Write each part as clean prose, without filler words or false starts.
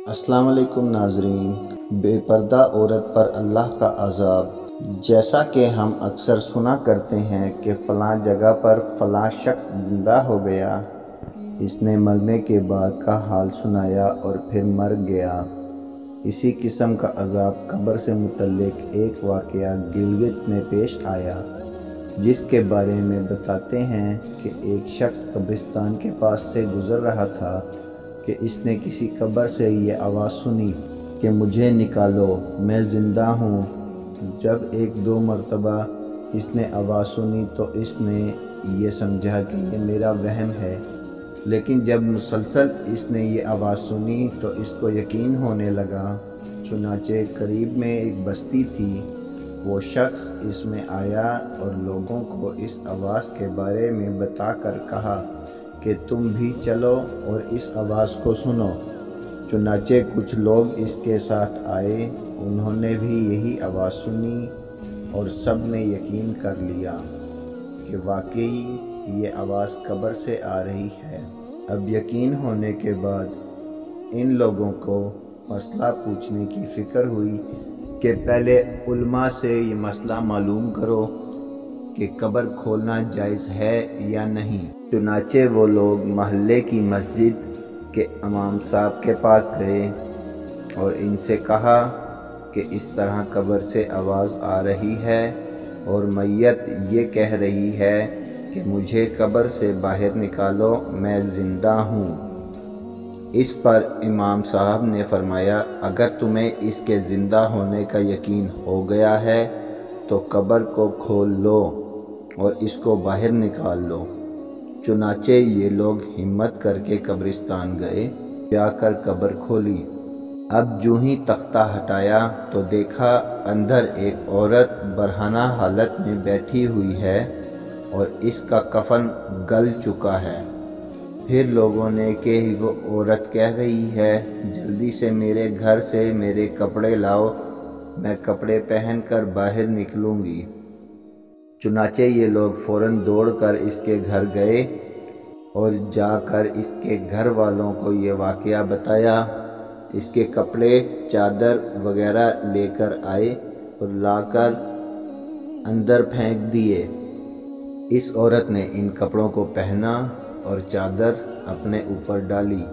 अस्सलाम वालेकुम नाजरीन। बे पर्दा औरत पर अल्लाह का अज़ाब। जैसा कि हम अक्सर सुना करते हैं कि फ़लाँ जगह पर फ़लाँ शख्स ज़िंदा हो गया, इसने मरने के बाद का हाल सुनाया और फिर मर गया। इसी किस्म का अज़ाब कब्र से मुतल्लिक एक वाक़या गिलगित में पेश आया, जिसके बारे में बताते हैं कि एक शख्स कब्रिस्तान के पास से गुज़र रहा था कि इसने किसी कब्र से ये आवाज़ सुनी कि मुझे निकालो, मैं ज़िंदा हूँ। जब एक दो मरतबा इसने आवाज़ सुनी तो इसने ये समझा कि ये मेरा वहम है, लेकिन जब मुसलसल इसने ये आवाज़ सुनी तो इसको यकीन होने लगा। चुनाचे करीब में एक बस्ती थी, वो शख्स इसमें आया और लोगों को इस आवाज़ के बारे में बताकर कहा कि तुम भी चलो और इस आवाज़ को सुनो। चुनाचे कुछ लोग इसके साथ आए, उन्होंने भी यही आवाज़ सुनी और सब ने यकीन कर लिया कि वाकई ये आवाज़ कब्र से आ रही है। अब यकीन होने के बाद इन लोगों को मसला पूछने की फ़िक्र हुई कि पहले उलमा से ये मसला मालूम करो कि कब्र खोलना जायज़ है या नहीं। चुनाचे वो लोग महल्ले की मस्जिद के इमाम साहब के पास गए और इनसे कहा कि इस तरह कब्र से आवाज़ आ रही है और मैयत ये कह रही है कि मुझे कब्र से बाहर निकालो, मैं ज़िंदा हूँ। इस पर इमाम साहब ने फरमाया, अगर तुम्हें इसके ज़िंदा होने का यकीन हो गया है तो कब्र को खोल लो और इसको बाहर निकाल लो। चुनाचे ये लोग हिम्मत करके कब्रिस्तान गए, जाकर कब्र खोली। अब जूँ ही तख्ता हटाया तो देखा अंदर एक औरत बरहना हालत में बैठी हुई है और इसका कफन गल चुका है। फिर लोगों ने कि वो औरत कह रही है, जल्दी से मेरे घर से मेरे कपड़े लाओ, मैं कपड़े पहनकर बाहर निकलूँगी। चुनाचे ये लोग फ़ौरन दौड़कर इसके घर गए और जाकर इसके घर वालों को ये वाक़या बताया। इसके कपड़े चादर वग़ैरह लेकर आए और लाकर अंदर फेंक दिए। इस औरत ने इन कपड़ों को पहना और चादर अपने ऊपर डाली,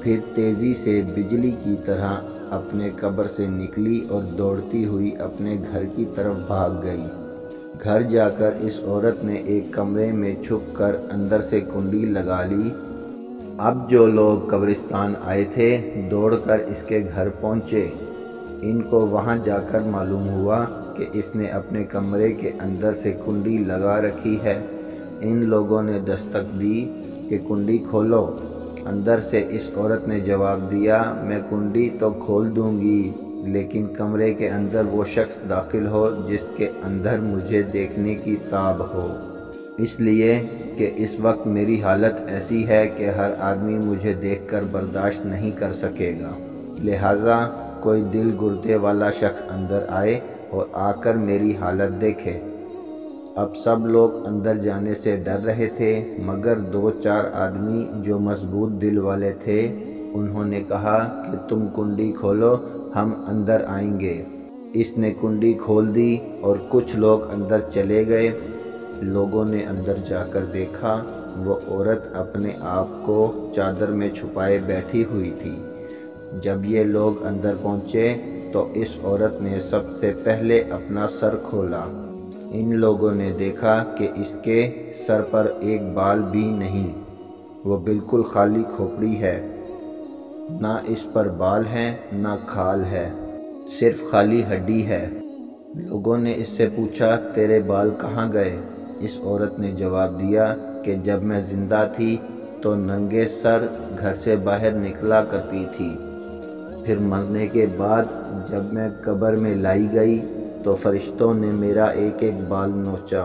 फिर तेज़ी से बिजली की तरह अपने कब्र से निकली और दौड़ती हुई अपने घर की तरफ भाग गई। घर जाकर इस औरत ने एक कमरे में छुपकर अंदर से कुंडी लगा ली। अब जो लोग कब्रिस्तान आए थे दौड़कर इसके घर पहुँचे। इनको वहाँ जाकर मालूम हुआ कि इसने अपने कमरे के अंदर से कुंडी लगा रखी है। इन लोगों ने दस्तक दी कि कुंडी खोलो। अंदर से इस औरत ने जवाब दिया, मैं कुंडी तो खोल दूँगी, लेकिन कमरे के अंदर वो शख्स दाखिल हो जिसके अंदर मुझे देखने की ताब हो, इसलिए कि इस वक्त मेरी हालत ऐसी है कि हर आदमी मुझे देखकर बर्दाश्त नहीं कर सकेगा। लिहाजा कोई दिल गुर्दे वाला शख्स अंदर आए और आकर मेरी हालत देखे। अब सब लोग अंदर जाने से डर रहे थे, मगर दो चार आदमी जो मजबूत दिल वाले थे उन्होंने कहा कि तुम कुंडी खोलो, हम अंदर आएंगे। इसने कुंडी खोल दी और कुछ लोग अंदर चले गए। लोगों ने अंदर जाकर देखा, वो औरत अपने आप को चादर में छुपाए बैठी हुई थी। जब ये लोग अंदर पहुँचे तो इस औरत ने सबसे पहले अपना सर खोला। इन लोगों ने देखा कि इसके सर पर एक बाल भी नहीं, वो बिल्कुल खाली खोपड़ी है। ना इस पर बाल हैं ना खाल है, सिर्फ खाली हड्डी है। लोगों ने इससे पूछा, तेरे बाल कहाँ गए? इस औरत ने जवाब दिया कि जब मैं ज़िंदा थी तो नंगे सर घर से बाहर निकला करती थी, फिर मरने के बाद जब मैं कब्र में लाई गई तो फरिश्तों ने मेरा एक एक बाल नोचा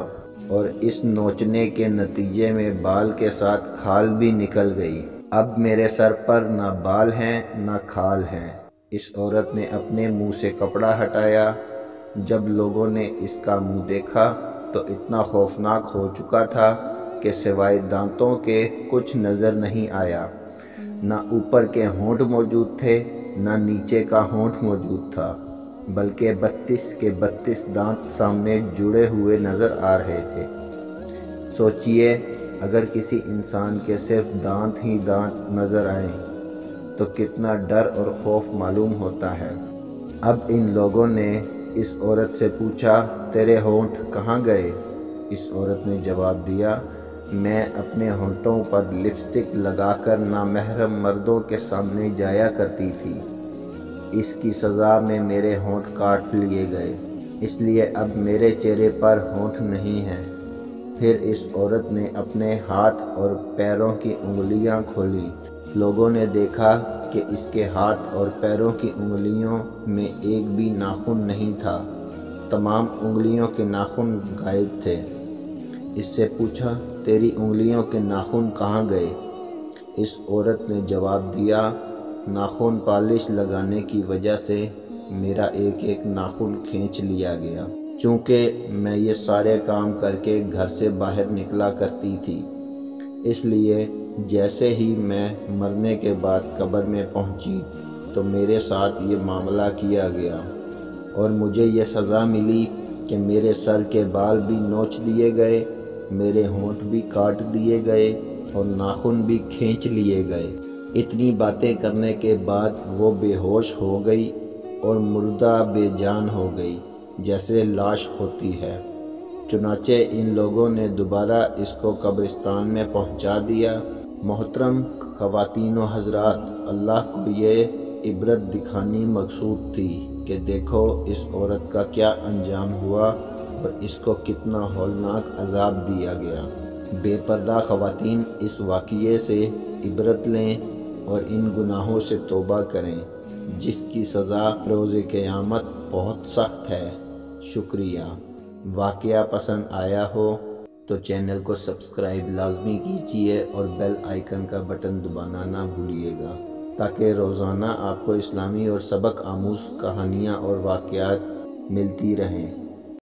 और इस नोचने के नतीजे में बाल के साथ खाल भी निकल गई। अब मेरे सर पर ना बाल हैं ना खाल हैं। इस औरत ने अपने मुंह से कपड़ा हटाया। जब लोगों ने इसका मुंह देखा तो इतना खौफनाक हो चुका था कि सिवाय दांतों के कुछ नज़र नहीं आया। ना ऊपर के होंठ मौजूद थे نہ نیچے کا ہونٹ موجود تھا، بلکہ 32 کے 32 دانت سامنے جڑے ہوئے نظر آ رہے تھے۔ سوچئے اگر کسی انسان کے صرف دانت ہی دانت نظر آئیں تو کتنا ڈر اور خوف معلوم ہوتا ہے۔ اب ان لوگوں نے اس عورت سے پوچھا، تیرے ہونٹ کہاں گئے؟ اس عورت نے جواب دیا، میں اپنے ہونٹوں پر لپسٹک لگا کر نامحرم مردوں کے سامنے جایا کرتی تھی۔ اس کی سزا میں میرے ہونٹ کاٹ لیے گئے، اس لیے اب میرے چہرے پر ہونٹ نہیں ہیں۔ پھر اس عورت نے اپنے ہاتھ اور پیروں کی انگلیاں کھولی۔ لوگوں نے دیکھا کہ اس کے ہاتھ اور پیروں کی انگلیوں میں ایک بھی ناخن نہیں تھا، تمام انگلیوں کے ناخن غائب تھے۔ اس سے پوچھا، تیری انگلیوں کے ناخن کہاں گئے؟ اس عورت نے جواب دیا، ناخن پالش لگانے کی وجہ سے میرا ایک ایک ناخن کھینچ لیا گیا، چونکہ میں یہ سارے کام کر کے گھر سے باہر نکلا کرتی تھی، اس لیے جیسے ہی میں مرنے کے بعد قبر میں پہنچی تو میرے ساتھ یہ معاملہ کیا گیا اور مجھے یہ سزا ملی کہ میرے سر کے بال بھی نوچ دیے گئے، میرے ہونٹ بھی کاٹ دیے گئے اور ناخن بھی کھینچ لیے گئے۔ اتنی باتیں کرنے کے بعد وہ بے ہوش ہو گئی اور مردہ بے جان ہو گئی، جیسے لاش ہوتی ہے۔ چنانچہ ان لوگوں نے دوبارہ اس کو قبرستان میں پہنچا دیا۔ محترم خواتین و حضرات، اللہ کو یہ عبرت دکھانی مقصود تھی کہ دیکھو اس عورت کا کیا انجام ہوا اور اس کو کتنا ہولناک عذاب دیا گیا۔ بے پردہ خواتین اس واقعے سے عبرت لیں اور ان گناہوں سے توبہ کریں جس کی سزا روز قیامت بہت سخت ہے۔ شکریہ۔ واقعہ پسند آیا ہو تو چینل کو سبسکرائب لازمی کیجیے اور بیل آئیکن کا بٹن دبانا نہ بھولیے گا تاکہ روزانہ آپ کو اسلامی اور سبق آموز کہانیاں اور واقعات ملتی رہیں۔